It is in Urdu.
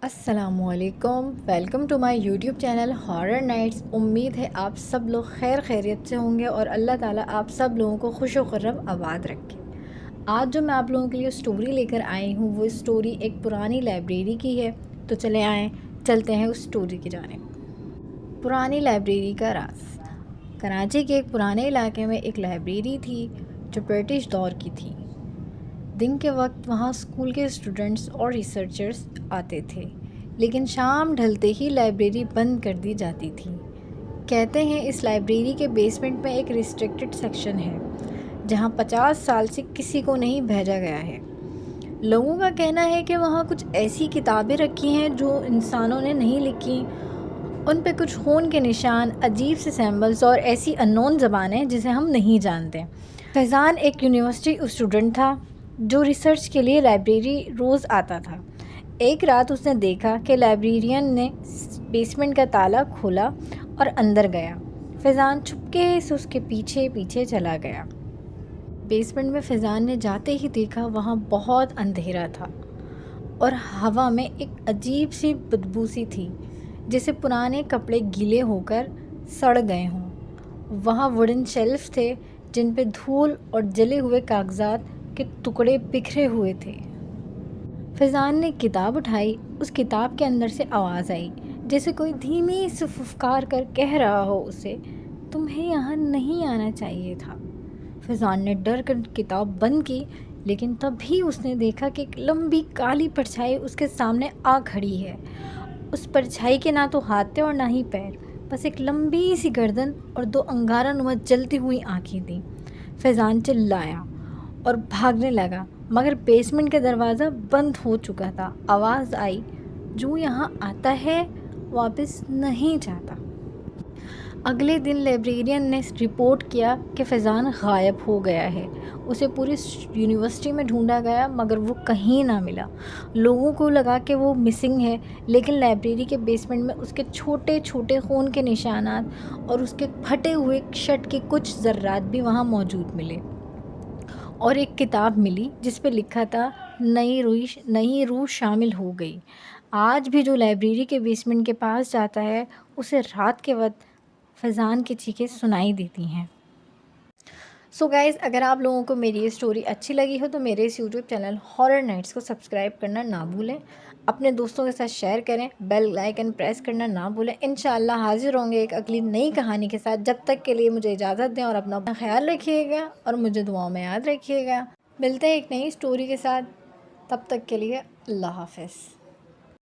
السلام علیکم، welcome to my YouTube channel horror nights. امید ہے آپ سب لوگ خیر خیریت سے ہوں گے اور اللہ تعالیٰ آپ سب لوگوں کو خوش و خرم آباد رکھے۔ آج جو میں آپ لوگوں کے لیے اسٹوری لے کر آئی ہوں وہ اسٹوری ایک پرانی لائبریری کی ہے، تو چلتے ہیں اس اسٹوری کی جانب۔ پرانی لائبریری کا راز۔ کراچی کے ایک پرانے علاقے میں ایک لائبریری تھی جو برٹش دور کی تھی۔ دن کے وقت وہاں اسکول کے اسٹوڈنٹس اور ریسرچرز آتے تھے، لیکن شام ڈھلتے ہی لائبریری بند کر دی جاتی تھی۔ کہتے ہیں اس لائبریری کے بیسمنٹ میں ایک ریسٹرکٹڈ سیکشن ہے جہاں 50 سال سے کسی کو نہیں بھیجا گیا ہے۔ لوگوں کا کہنا ہے کہ وہاں کچھ ایسی کتابیں رکھی ہیں جو انسانوں نے نہیں لکھی، ان پہ کچھ خون کے نشان، عجیب سے سیمبلز اور ایسی انون زبانیں جسے ہم نہیں جانتے۔ فیضان ایک یونیورسٹی اسٹوڈنٹ تھا جو ریسرچ کے لیے لائبریری روز آتا تھا۔ ایک رات اس نے دیکھا کہ لائبریرین نے بیسمنٹ کا تالا کھولا اور اندر گیا۔ فیضان چھپکے سے اس کے پیچھے پیچھے چلا گیا۔ بیسمنٹ میں فیضان نے جاتے ہی دیکھا وہاں بہت اندھیرا تھا اور ہوا میں ایک عجیب سی بدبو سی تھی، جیسے پرانے کپڑے گیلے ہو کر سڑ گئے ہوں۔ وہاں ووڈن شیلف تھے جن پہ دھول اور جلے ہوئے کاغذات کے ٹکڑے بکھرے ہوئے تھے۔ فیضان نے کتاب اٹھائی۔ اس کتاب کے اندر سے آواز آئی جیسے کوئی دھیمی سے پھپکار کر کہہ رہا ہو اسے، تمہیں یہاں نہیں آنا چاہیے تھا۔ فیضان نے ڈر کر کتاب بند کی، لیکن تب بھی اس نے دیکھا کہ ایک لمبی کالی پرچھائی اس کے سامنے آ کھڑی ہے۔ اس پرچھائی کے نہ تو ہاتھ تھے اور نہ ہی پیر، بس ایک لمبی سی گردن اور 2 انگارہ نما جلتی ہوئی آنکھیں تھیں۔ فیضان چلایا اور بھاگنے لگا، مگر بیسمنٹ کا دروازہ بند ہو چکا تھا۔ آواز آئی، جو یہاں آتا ہے واپس نہیں جاتا۔ اگلے دن لائبریرین نے رپورٹ کیا کہ فیضان غائب ہو گیا ہے۔ اسے پوری یونیورسٹی میں ڈھونڈا گیا مگر وہ کہیں نہ ملا۔ لوگوں کو لگا کہ وہ مسنگ ہے، لیکن لائبریری کے بیسمنٹ میں اس کے چھوٹے چھوٹے خون کے نشانات اور اس کے پھٹے ہوئے شرٹ کے کچھ ذرات بھی وہاں موجود ملے، اور ایک کتاب ملی جس پہ لکھا تھا نئی روح شامل ہو گئی۔ آج بھی جو لائبریری کے بیسمنٹ کے پاس جاتا ہے اسے رات کے وقت فیضان کی چیخیں سنائی دیتی ہیں۔ سو گائز، اگر آپ لوگوں کو میری یہ اسٹوری اچھی لگی ہو تو میرے اس یوٹیوب چینل ہارر نائٹس کو سبسکرائب کرنا نہ بھولیں، اپنے دوستوں کے ساتھ شیئر کریں، بیل آئیکن پریس کرنا نہ بھولیں۔ انشاءاللہ حاضر ہوں گے ایک اگلی نئی کہانی کے ساتھ۔ جب تک کے لیے مجھے اجازت دیں اور اپنا خیال رکھیے گا اور مجھے دعاؤں میں یاد رکھیے گا۔ ملتے ہیں ایک نئی اسٹوری کے ساتھ، تب تک کے لیے اللہ حافظ۔